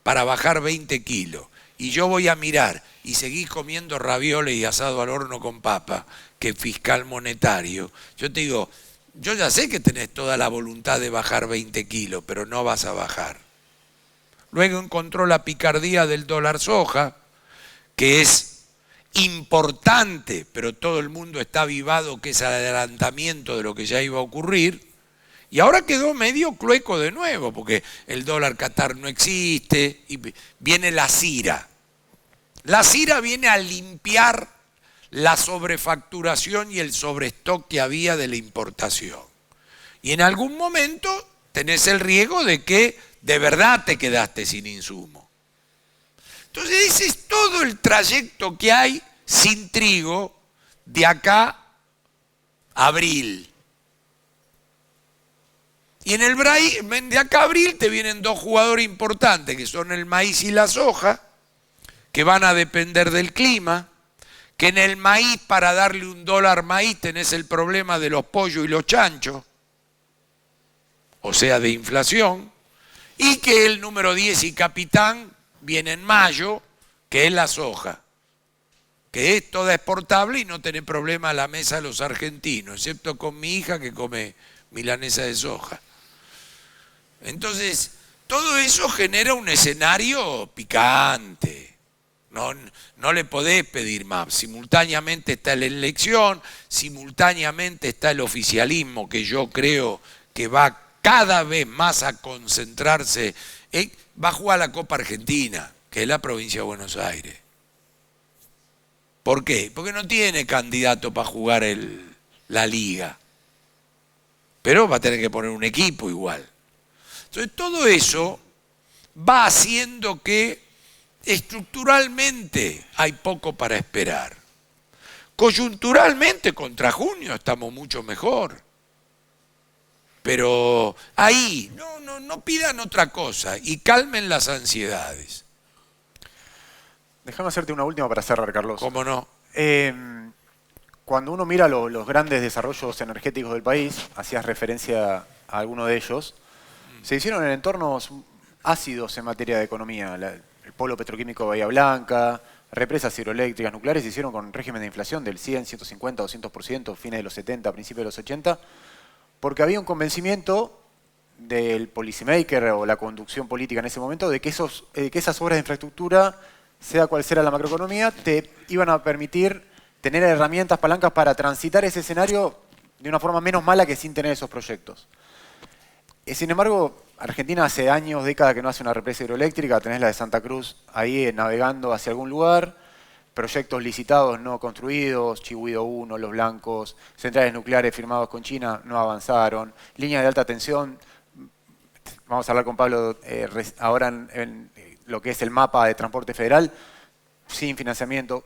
para bajar 20 kilos, y yo voy a mirar y seguís comiendo ravioles y asado al horno con papa, que fiscal monetario, yo te digo, yo ya sé que tenés toda la voluntad de bajar 20 kilos, pero no vas a bajar. Luego encontró la picardía del dólar soja, que es importante, pero todo el mundo está avivado que es el adelantamiento de lo que ya iba a ocurrir, y ahora quedó medio clueco de nuevo, porque el dólar Qatar no existe, y viene la CIRA. La CIRA viene a limpiar la sobrefacturación y el sobrestock que había de la importación. Y en algún momento tenés el riesgo de que de verdad te quedaste sin insumo. Entonces ese es todo el trayecto que hay sin trigo de acá a abril. Y en el de acá a abril te vienen dos jugadores importantes, que son el maíz y la soja, que van a depender del clima, que en el maíz, para darle $1 maíz, tenés el problema de los pollos y los chanchos, o sea, de inflación, y que el número 10 y capitán viene en mayo, que es la soja, que es toda exportable y no tiene problema a la mesa de los argentinos, excepto con mi hija que come milanesa de soja. Entonces, todo eso genera un escenario picante. No le podés pedir más. Simultáneamente está la elección, simultáneamente está el oficialismo, que yo creo que va cada vez más a concentrarse. Va a jugar la Copa Argentina, que es la provincia de Buenos Aires. ¿Por qué? Porque no tiene candidato para jugar la liga. Pero va a tener que poner un equipo igual. Entonces todo eso va haciendo que estructuralmente hay poco para esperar. Coyunturalmente contra junio estamos mucho mejor. Pero ahí no pidan otra cosa y calmen las ansiedades.
Déjame hacerte una última para cerrar, Carlos.
¿Cómo no?
Cuando uno mira los grandes desarrollos energéticos del país, hacías referencia a alguno de ellos, se hicieron en entornos ácidos en materia de economía. El polo petroquímico de Bahía Blanca, represas hidroeléctricas nucleares se hicieron con régimen de inflación del 100, 150, 200%, fines de los 70, principios de los 80, porque había un convencimiento del policymaker o la conducción política en ese momento de que esas obras de infraestructura, sea cual sea la macroeconomía, te iban a permitir tener herramientas, palancas para transitar ese escenario de una forma menos mala que sin tener esos proyectos. Sin embargo, Argentina hace años, décadas que no hace una represa hidroeléctrica, tenés la de Santa Cruz ahí navegando hacia algún lugar, proyectos licitados no construidos, Chihuido 1, Los Blancos, centrales nucleares firmados con China no avanzaron, líneas de alta tensión, vamos a hablar con Pablo ahora en lo que es el mapa de transporte federal, sin financiamiento.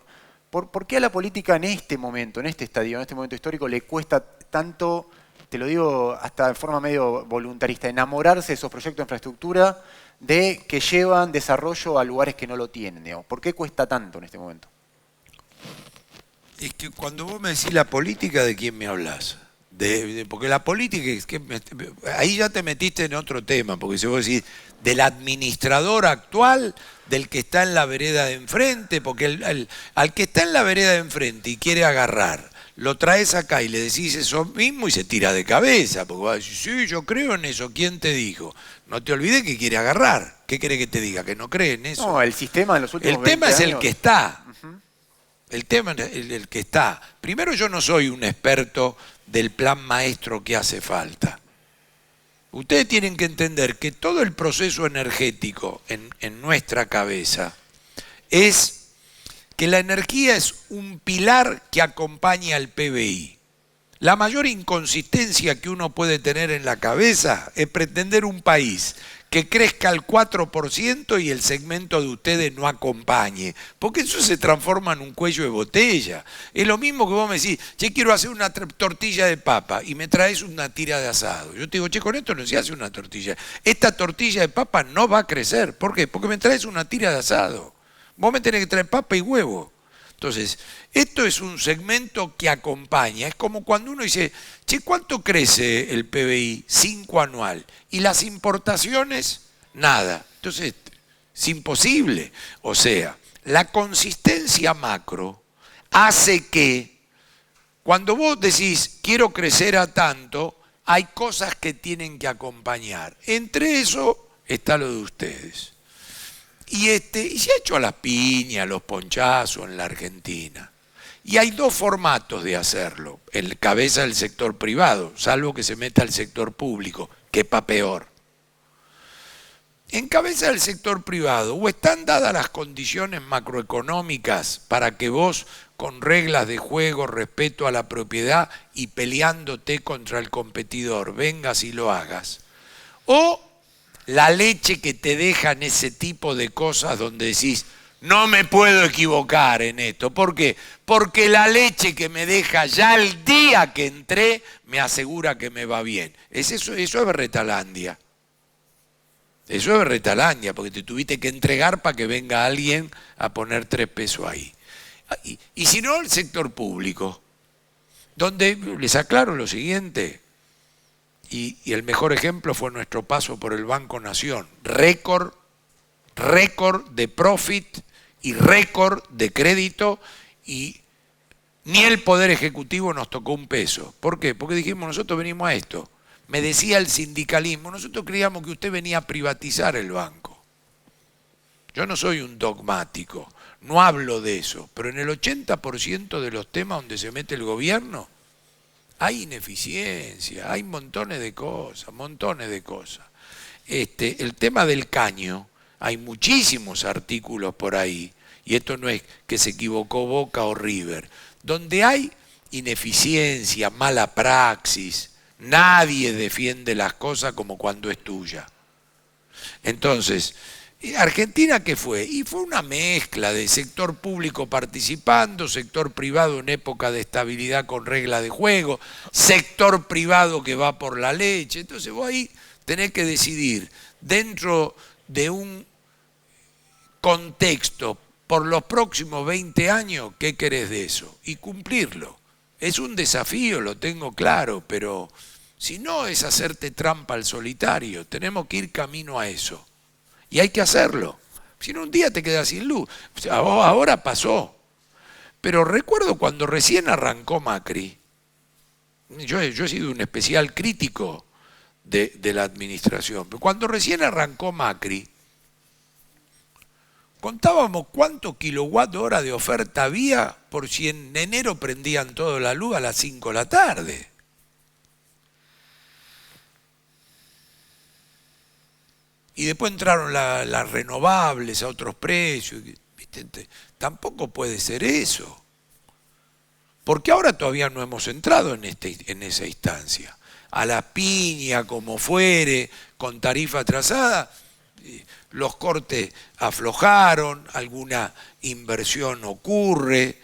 ¿Por qué a la política en este momento, en este estadio, en este momento histórico, le cuesta tanto te lo digo hasta de forma medio voluntarista, enamorarse de esos proyectos de infraestructura que llevan desarrollo a lugares que no lo tienen, digamos. ¿Por qué cuesta tanto en este momento?
Es que cuando vos me decís la política, ¿de quién me hablas? Porque la política, ahí ya te metiste en otro tema, porque si vos decís del administrador actual, del que está en la vereda de enfrente, porque al que está en la vereda de enfrente y quiere agarrar, lo traes acá y le decís eso mismo y se tira de cabeza, porque va a decir, sí, yo creo en eso, ¿quién te dijo? No te olvides que quiere agarrar. ¿Qué quiere que te diga? ¿Que no cree en eso?
No, el sistema en los últimos 20
El tema es
años...
el que está. El tema es el que está. Primero, yo no soy un experto del plan maestro que hace falta. Ustedes tienen que entender que todo el proceso energético en nuestra cabeza es que la energía es un pilar que acompaña al PBI. La mayor inconsistencia que uno puede tener en la cabeza es pretender un país que crezca al 4% y el segmento de ustedes no acompañe, porque eso se transforma en un cuello de botella. Es lo mismo que vos me decís, che, quiero hacer una tortilla de papa y me traes una tira de asado. Yo te digo, che, con esto no se hace una tortilla. Esta tortilla de papa no va a crecer. ¿Por qué? Porque me traes una tira de asado. Vos me tenés que traer papa y huevo. Entonces, esto es un segmento que acompaña. Es como cuando uno dice, che, ¿cuánto crece el PBI? 5 anual. Y las importaciones, nada. Entonces, es imposible. O sea, la consistencia macro hace que, cuando vos decís, quiero crecer a tanto, hay cosas que tienen que acompañar. Entre eso está lo de ustedes. Y se ha hecho a las piñas, a los ponchazos en la Argentina. Y hay dos formatos de hacerlo. El cabeza del sector privado, salvo que se meta al sector público, que es pa' peor. En cabeza del sector privado, o están dadas las condiciones macroeconómicas para que vos, con reglas de juego, respeto a la propiedad y peleándote contra el competidor, vengas y lo hagas. O la leche que te dejan ese tipo de cosas donde decís, no me puedo equivocar en esto. ¿Por qué? Porque la leche que me deja ya el día que entré me asegura que me va bien. Eso es Berretalandia. Eso es Berretalandia, porque te tuviste que entregar para que venga alguien a poner 3 pesos ahí. Y si no, el sector público, donde les aclaro lo siguiente. Y el mejor ejemplo fue nuestro paso por el Banco Nación. Récord de profit y récord de crédito, y ni el Poder Ejecutivo nos tocó un peso. ¿Por qué? Porque dijimos, nosotros venimos a esto. Me decía el sindicalismo, nosotros creíamos que usted venía a privatizar el banco. Yo no soy un dogmático, no hablo de eso, pero en el 80% de los temas donde se mete el gobierno, hay ineficiencia, hay montones de cosas. El tema del caño, hay muchísimos artículos por ahí, y esto no es que se equivocó Boca o River, donde hay ineficiencia, mala praxis, nadie defiende las cosas como cuando es tuya. Entonces, ¿Argentina qué fue? Y fue una mezcla de sector público participando, sector privado en época de estabilidad con regla de juego, sector privado que va por la leche. Entonces vos ahí tenés que decidir dentro de un contexto por los próximos 20 años qué querés de eso y cumplirlo. Es un desafío, lo tengo claro, pero si no es hacerte trampa al solitario, tenemos que ir camino a eso. Y hay que hacerlo. Si no, un día te quedas sin luz. O sea, ahora pasó. Pero recuerdo cuando recién arrancó Macri, yo he sido un especial crítico de la administración, pero cuando recién arrancó Macri, contábamos cuántos kilowatt hora de oferta había por si en enero prendían toda la luz a las 5 de la tarde. Y después entraron las renovables a otros precios. ¿Viste? Tampoco puede ser eso. Porque ahora todavía no hemos entrado en esa instancia. A la piña, como fuere, con tarifa atrasada, los cortes aflojaron, alguna inversión ocurre,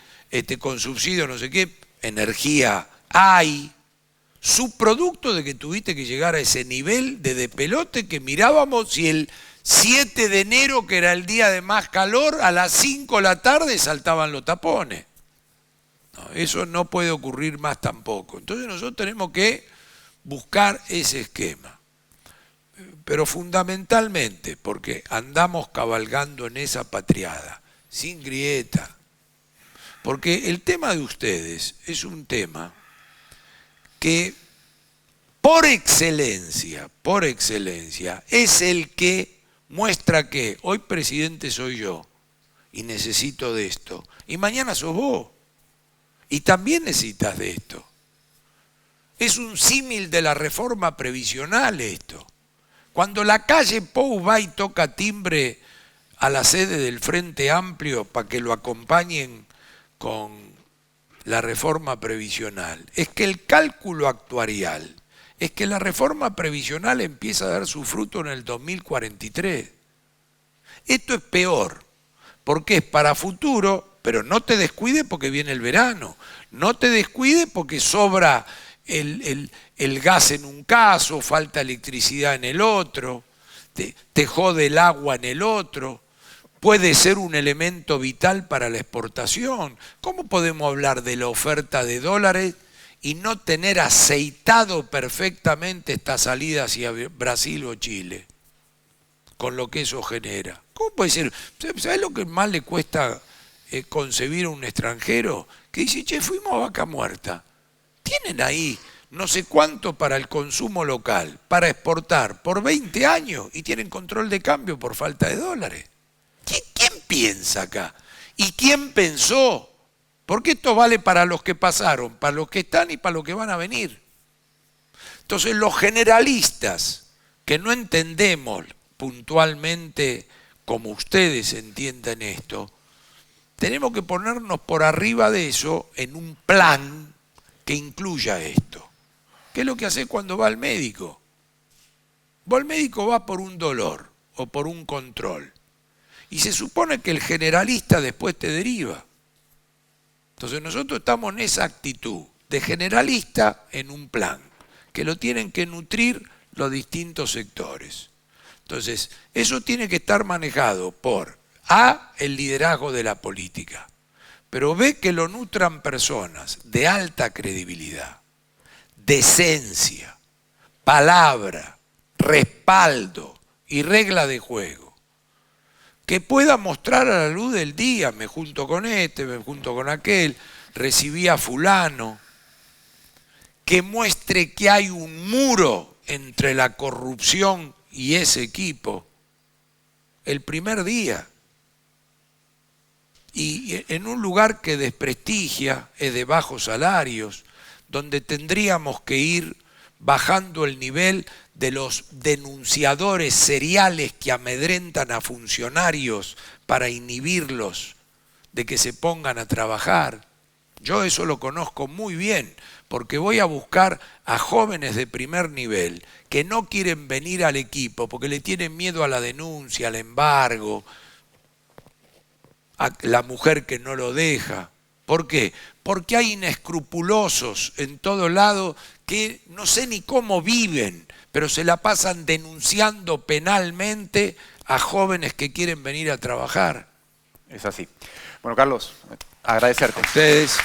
con subsidio no sé qué, energía hay. subproducto de que tuviste que llegar a ese nivel de despelote que mirábamos si el 7 de enero, que era el día de más calor, a las 5 de la tarde saltaban los tapones. No, eso no puede ocurrir más tampoco. Entonces nosotros tenemos que buscar ese esquema. Pero fundamentalmente porque andamos cabalgando en esa patriada, sin grieta. Porque el tema de ustedes es un tema que por excelencia, es el que muestra que hoy presidente soy yo y necesito de esto, y mañana sos vos y también necesitas de esto. Es un símil de la reforma previsional esto. Cuando la calle Pou va y toca timbre a la sede del Frente Amplio para que lo acompañen con la reforma previsional, es que el cálculo actuarial es que la reforma previsional empieza a dar su fruto en el 2043. Esto es peor, porque es para futuro, pero no te descuides porque viene el verano, no te descuides porque sobra el gas en un caso, falta electricidad en el otro, te jode el agua en el otro. Puede ser un elemento vital para la exportación. ¿Cómo podemos hablar de la oferta de dólares y no tener aceitado perfectamente esta salida hacia Brasil o Chile? Con lo que eso genera. ¿Cómo puede ser? ¿Sabes lo que más le cuesta concebir a un extranjero? Que dice, che, fuimos a Vaca Muerta. Tienen ahí no sé cuánto para el consumo local, para exportar por 20 años y tienen control de cambio por falta de dólares. ¿Quién piensa acá? ¿Y quién pensó? Porque esto vale para los que pasaron, para los que están y para los que van a venir. Entonces los generalistas que no entendemos puntualmente como ustedes entiendan esto, tenemos que ponernos por arriba de eso en un plan que incluya esto. ¿Qué es lo que hace cuando va al médico? Vos al médico vas por un dolor o por un control. Y se supone que el generalista después te deriva. Entonces nosotros estamos en esa actitud de generalista en un plan, que lo tienen que nutrir los distintos sectores. Entonces, eso tiene que estar manejado por A, el liderazgo de la política, pero B, que lo nutran personas de alta credibilidad, decencia, palabra, respaldo y regla de juego, que pueda mostrar a la luz del día, me junto con este, me junto con aquel, recibí a fulano, que muestre que hay un muro entre la corrupción y ese equipo el primer día. Y en un lugar que desprestigia, es de bajos salarios, donde tendríamos que ir bajando el nivel de los denunciadores seriales que amedrentan a funcionarios para inhibirlos de que se pongan a trabajar. Yo eso lo conozco muy bien, porque voy a buscar a jóvenes de primer nivel que no quieren venir al equipo porque le tienen miedo a la denuncia, al embargo, a la mujer que no lo deja. ¿Por qué? Porque hay inescrupulosos en todo lado que no sé ni cómo viven, pero se la pasan denunciando penalmente a jóvenes que quieren venir a trabajar.
Es así. Bueno, Carlos, agradecerte.
A ustedes.